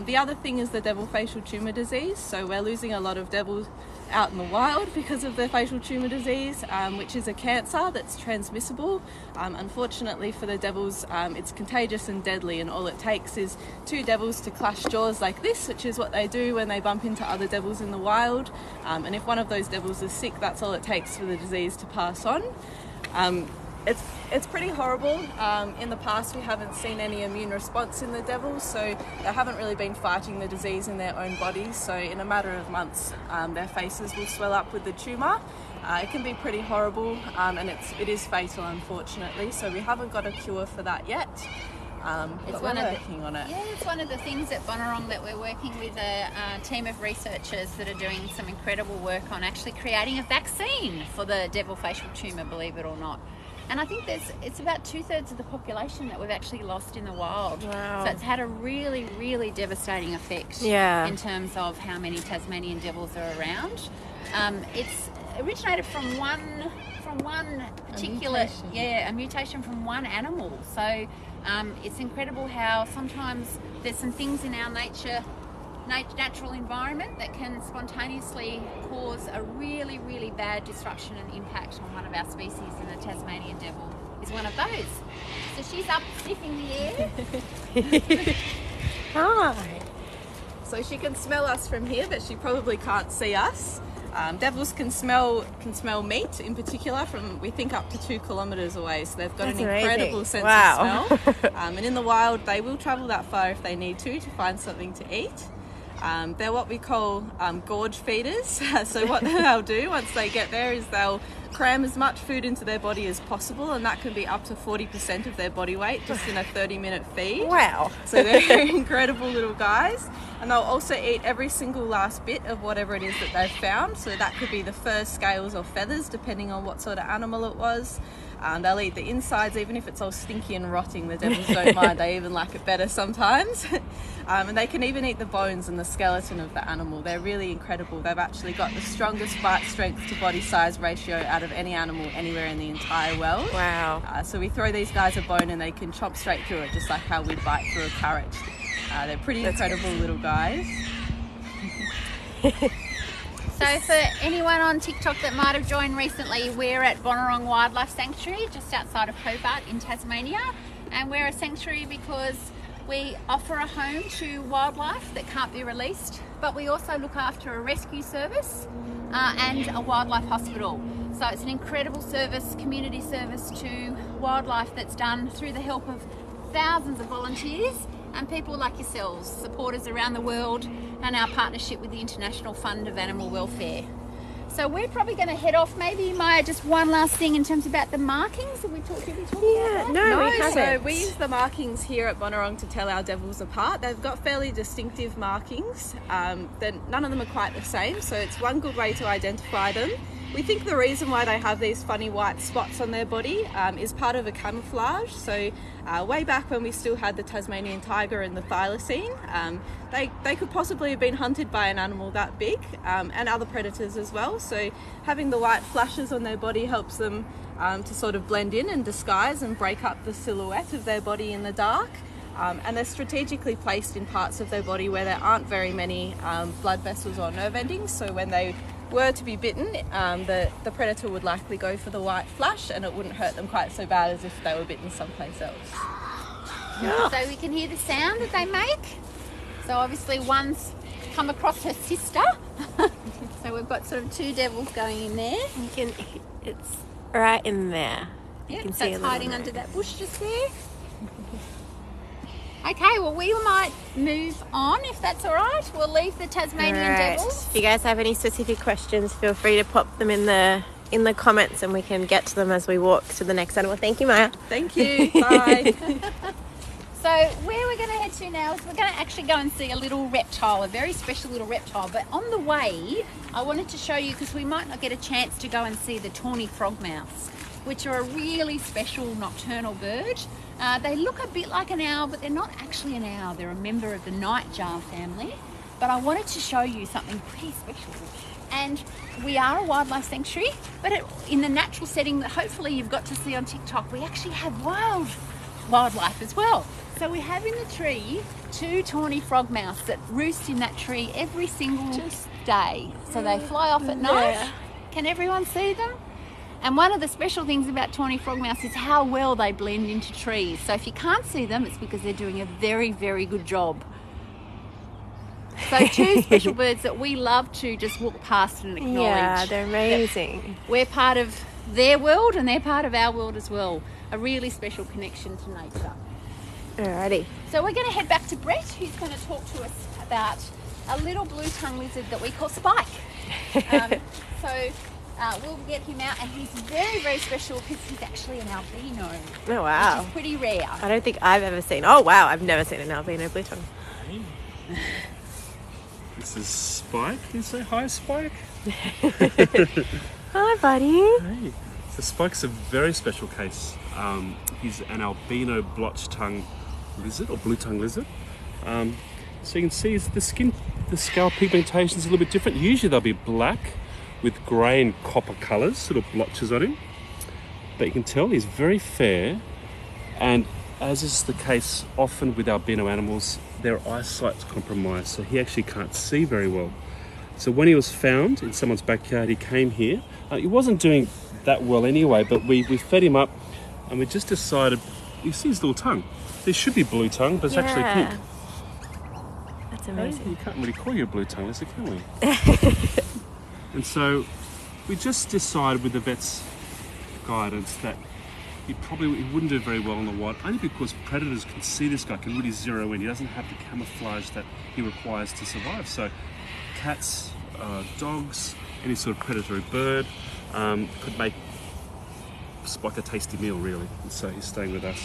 The other thing is the devil facial tumour disease. So we're losing a lot of devils out in the wild because of the facial tumour disease, which is a cancer that's transmissible. Unfortunately for the devils, it's contagious and deadly, and all it takes is two devils to clash jaws like this, which is what they do when they bump into other devils in the wild. And if one of those devils is sick, that's all it takes for the disease to pass on. It's pretty horrible. In the past, we haven't seen any immune response in the devils, so they haven't really been fighting the disease in their own bodies. So in a matter of months, their faces will swell up with the tumour. It can be pretty horrible, and it is fatal, unfortunately. So we haven't got a cure for that yet. But we're working on it. Yeah, it's one of the things at Bonarong that we're working with a team of researchers that are doing some incredible work on actually creating a vaccine for the devil facial tumour, believe it or not. And I think it's about 2/3 of the population that we've actually lost in the wild. Wow. So it's had a really, really devastating effect in terms of how many Tasmanian devils are around. It's originated from one particular, a mutation from one animal. So it's incredible how sometimes there's some things in our natural environment that can spontaneously cause a really, really bad disruption and impact on one of our species, and the Tasmanian devil is one of those. So she's up sniffing the air. Hi. So she can smell us from here, but she probably can't see us. Devils can smell meat in particular from, we think, up to 2 kilometres away. So they've got an incredible sense of smell. And in the wild, they will travel that far if they need to find something to eat. They're what we call gorge feeders. So what they'll do once they get there is they'll cram as much food into their body as possible, and that can be up to 40% of their body weight just in a 30-minute feed. Wow. So they're incredible little guys. And they'll also eat every single last bit of whatever it is that they've found. So that could be the fur, scales or feathers, depending on what sort of animal it was. They'll eat the insides, even if it's all stinky and rotting. The devils don't mind. They even like it better sometimes. And they can even eat the bones and the skeleton of the animal. They're really incredible. They've actually got the strongest bite strength to body size ratio out of any animal anywhere in the entire world. Wow. So we throw these guys a bone and they can chomp straight through it, just like how we'd bite through a carrot. They're pretty incredible little guys. So for anyone on TikTok that might have joined recently, we're at Bonarong Wildlife Sanctuary just outside of Hobart in Tasmania, and we're a sanctuary because we offer a home to wildlife that can't be released, but we also look after a rescue service and a wildlife hospital. So it's an incredible service, community service to wildlife that's done through the help of thousands of volunteers and people like yourselves, supporters around the world, and our partnership with the International Fund of Animal Welfare. So we're probably going to head off. Maybe Maya, just one last thing in terms about the markings. Did we talk about that? No, we haven't. So we use the markings here at Bonarong to tell our devils apart. They've got fairly distinctive markings. None of them are quite the same, so it's one good way to identify them. We think the reason why they have these funny white spots on their body is part of a camouflage. So way back when we still had the Tasmanian tiger and the thylacine, they could possibly have been hunted by an animal that big, and other predators as well. So having the white flashes on their body helps them to sort of blend in and disguise and break up the silhouette of their body in the dark. And they're strategically placed in parts of their body where there aren't very many blood vessels or nerve endings. So when they were to be bitten, the predator would likely go for the white flash, and it wouldn't hurt them quite so bad as if they were bitten someplace else. Yeah. So we can hear the sound that they make. So obviously one's come across her sister. So we've got sort of 2 devils going in there. It's right in there. You Yeah, can so see it's a hiding little under bit. that bush just there. Okay, well we might move on if that's all right. We'll leave the Tasmanian Right. devils. If you guys have any specific questions, feel free to pop them in the comments, and we can get to them as we walk to the next animal. Thank you, Maya. Thank you. Bye. So where we're going to head to now is we're going to actually go and see a little reptile, a very special little reptile. But on the way, I wanted to show you, because we might not get a chance to go and see the tawny frogmouths, which are a really special nocturnal bird. They look a bit like an owl, but they're not actually an owl. They're a member of the nightjar family. but I wanted to show you something pretty special. And we are a wildlife sanctuary, but in the natural setting that hopefully you've got to see on TikTok, we actually have wildlife as well. So we have in the tree 2 tawny frogmouths that roost in that tree every single day. So they fly off at night. Yeah. Can everyone see them? And one of the special things about tawny frogmouths is how well they blend into trees. So if you can't see them, it's because they're doing a very, very good job. So 2 special birds that we love to just walk past and acknowledge. Yeah, they're amazing. We're part of their world and they're part of our world as well. A really special connection to nature. Alrighty. So we're going to head back to Brett, who's going to talk to us about a little blue-tongued lizard that we call Spike. We'll get him out, and he's very, very special because he's actually an albino. Oh, wow. Which is pretty rare. I don't think I've ever seen. Oh, wow. I've never seen an albino blue tongue. This is Spike. Can you say hi, Spike? Hi, buddy. Hey. So Spike's a very special case. He's an albino blotch-tongue lizard or blue-tongue lizard. So you can see the scale pigmentation is a little bit different. Usually they'll be black with grey and copper colours, little blotches on him. But you can tell he's very fair, and as is the case often with albino animals, their eyesight's compromised, so he actually can't see very well. So when he was found in someone's backyard, he came here. He wasn't doing that well anyway, but we fed him up, and we just decided, you see his little tongue. There should be blue tongue, but it's actually pink. That's amazing. You can't really call you a blue tongue lizard, can we? And so we just decided with the vet's guidance that he wouldn't do very well in the wild, only because predators can see this guy, can really zero in. He doesn't have the camouflage that he requires to survive. So cats, dogs, any sort of predatory bird could make Spike a tasty meal, really. And so he's staying with us,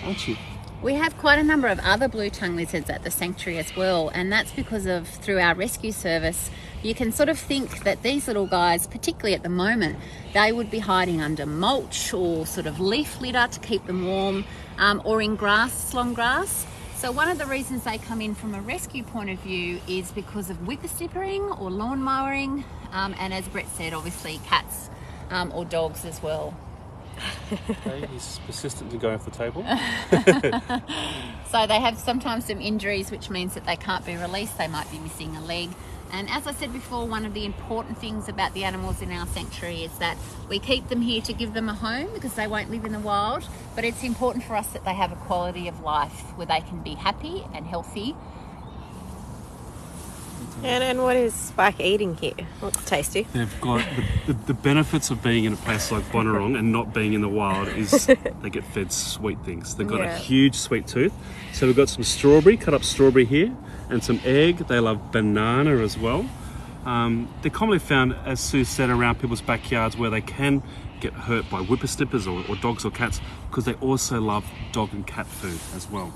aren't you? We have quite a number of other blue-tongued lizards at the sanctuary as well, and that's because of, through our rescue service, you can sort of think that these little guys, particularly at the moment, they would be hiding under mulch or sort of leaf litter to keep them warm, or in grass, long grass. So one of the reasons they come in from a rescue point of view is because of whippersnippering or lawn mowing, and as Brett said, obviously cats or dogs as well. Okay, he's persistent in going off the table. So they have sometimes some injuries, which means that they can't be released. They might be missing a leg. And as I said before, one of the important things about the animals in our sanctuary is that we keep them here to give them a home because they won't live in the wild. But it's important for us that they have a quality of life where they can be happy and healthy. And what is Spike eating here? Looks tasty. They've got the benefits of being in a place like Bonorong and not being in the wild is they get fed sweet things. They've got a huge sweet tooth. So we've got some strawberry, cut up strawberry here, and some egg. They love banana as well. They're commonly found, as Sue said, around people's backyards where they can get hurt by whippersnippers or dogs or cats, because they also love dog and cat food as well.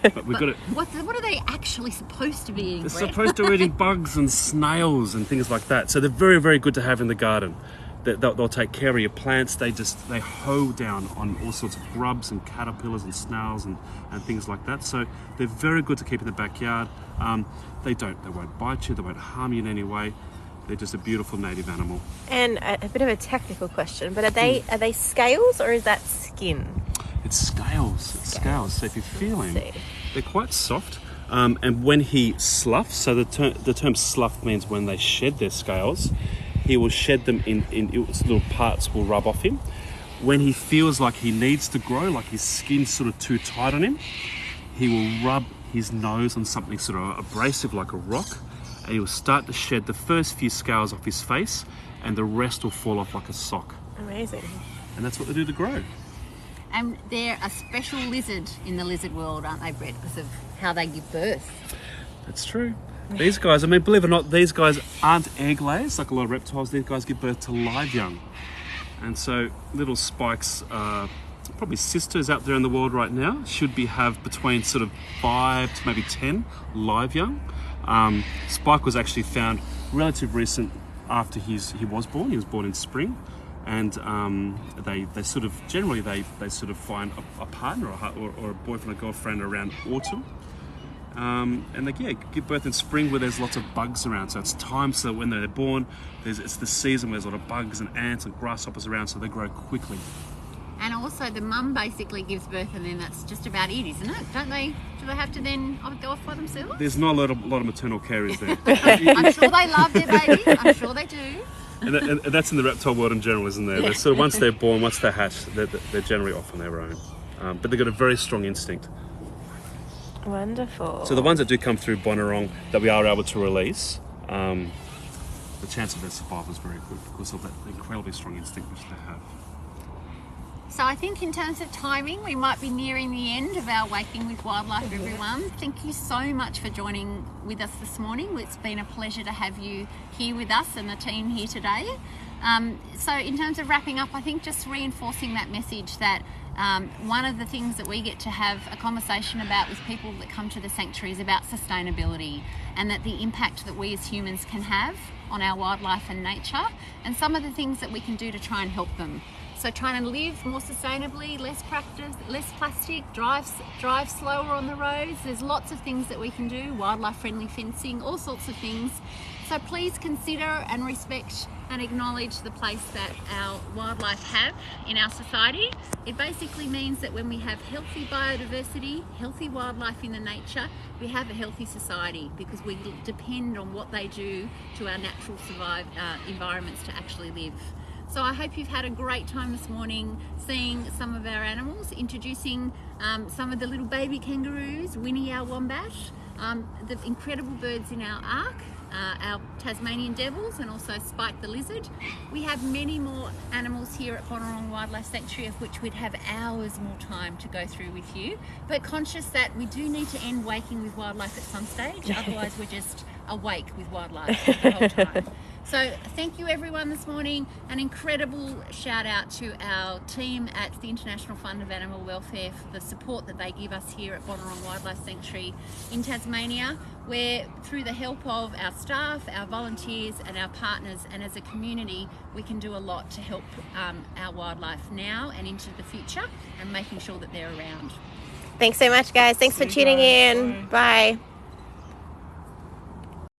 But we've got it. What are they actually supposed to be eating, They're Brett? supposed to be eating bugs and snails and things like that. So they're very, very good to have in the garden. They'll take care of your plants. They hoe down on all sorts of grubs and caterpillars and snails and things like that. So they're very good to keep in the backyard. They won't bite you. They won't harm you in any way. They're just a beautiful native animal. And a bit of a technical question, but are they scales or is that skin? It's scales. It's scales. So if you feel him, see. they're quite soft. And when he sloughs, so the term slough means when they shed their scales, he will shed them in little parts will rub off him. When he feels like he needs to grow, like his skin's sort of too tight on him, he will rub his nose on something sort of abrasive like a rock, and he will start to shed the first few scales off his face, and the rest will fall off like a sock. Amazing. And that's what they do to grow. And they're a special lizard in the lizard world, aren't they, Brett, because of how they give birth? That's true. These guys, I mean, believe it or not, these guys aren't egg layers like a lot of reptiles. These guys give birth to live young. And so little Spike's probably sisters out there in the world right now should have between sort of 5 to maybe 10 live young. Spike was actually found relatively recent after he was born. He was born in spring. And they sort of generally they sort of find a partner or a boyfriend or girlfriend around autumn. And they give birth in spring where there's lots of bugs around. So it's time, so when they're born, it's the season where there's a lot of bugs and ants and grasshoppers around, so they grow quickly. And also the mum basically gives birth, and then that's just about it, isn't it? Don't they? Do they have to then go off by themselves? There's not a lot of maternal care, is there? I'm sure they love their babies. I'm sure they do. And that's in the reptile world in general, isn't there? Yeah. So once they're born, once they're hatched, they're generally off on their own. But they've got a very strong instinct. Wonderful. So the ones that do come through Bonorong that we are able to release, the chance of their survival is very good because of that incredibly strong instinct which they have. So I think in terms of timing, we might be nearing the end of our Waking with Wildlife, everyone. Thank you so much for joining with us this morning. It's been a pleasure to have you here with us and the team here today. So in terms of wrapping up, I think just reinforcing that message that one of the things that we get to have a conversation about with people that come to the sanctuary is about sustainability, and that the impact that we as humans can have on our wildlife and nature, and some of the things that we can do to try and help them. So trying to live more sustainably, less plastic, drive slower on the roads. There's lots of things that we can do, wildlife friendly fencing, all sorts of things. So please consider and respect and acknowledge the place that our wildlife have in our society. It basically means that when we have healthy biodiversity, healthy wildlife in the nature, we have a healthy society, because we depend on what they do to our natural environments to actually live. So I hope you've had a great time this morning seeing some of our animals, introducing some of the little baby kangaroos, Winnie our wombat, the incredible birds in our ark, our Tasmanian devils, and also Spike the lizard. We have many more animals here at Bonorong Wildlife Sanctuary, of which we'd have hours more time to go through with you, but conscious that we do need to end Waking with Wildlife at some stage, otherwise we're just awake with wildlife the whole time. So thank you everyone this morning. An incredible shout out to our team at the International Fund of Animal Welfare for the support that they give us here at Bonorong Wildlife Sanctuary in Tasmania, where through the help of our staff, our volunteers and our partners, and as a community, we can do a lot to help our wildlife now and into the future, and making sure that they're around. Thanks so much, guys. Thanks for tuning in. Bye.